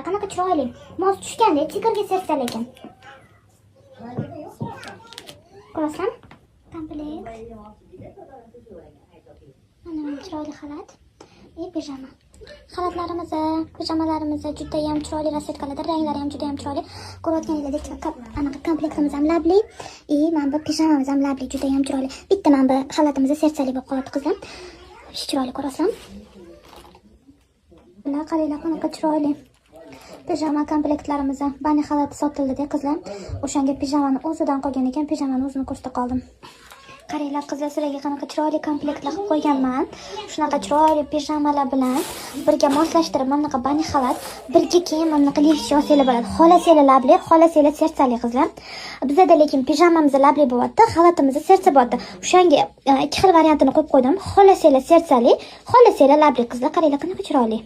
qizlar, qanaqa chiroyli. Mos tushganda tigrga sersa lekin. Ko'rasizmi? Komplekt. Mana chiroyli xalat. Pijama. Pijamalarimiz juda ham chiroyli rasetkalarda, ranglari ham juda ham chiroyli. Ko'rayotganingizdek anaqa komplektimiz ham labli. Mana bu pijamamiz ham labli, juda ham chiroyli. Bitta mana bu xalatimiz sersali bo'lib qoladi qizlar. Chiroyli ko'rasizmi? Mana qaranglar qanaqa chiroyli. Pijama komplektlarimiz, bani xalati sotildi-da qizlar. O'shanga pijamani o'zidan qolgan ekan, pijamani o'zini ko'rsata qoldim. Qaranglar qizlar, sizlarga qanaqa chiroyli komplektlar qilib qo'yganman. Shunaqa chiroyli pijamalar bilan birga moslashtirib, mana bunaqa bani xalat, birga keyin mana bunaqa lifchi olsanglar bo'ladi. Xolasanglar labli, xolasanglar sersali qizlar. Bizda lekin pijamamiz labli bo'lyapti, xalatimiz sersa bo'lyapti. O'shanga ikki xil variantini qo'yib qo'ydim. Xolasanglar sersali, xolasanglar labli qizlar. Qaranglar qanaqa chiroyli.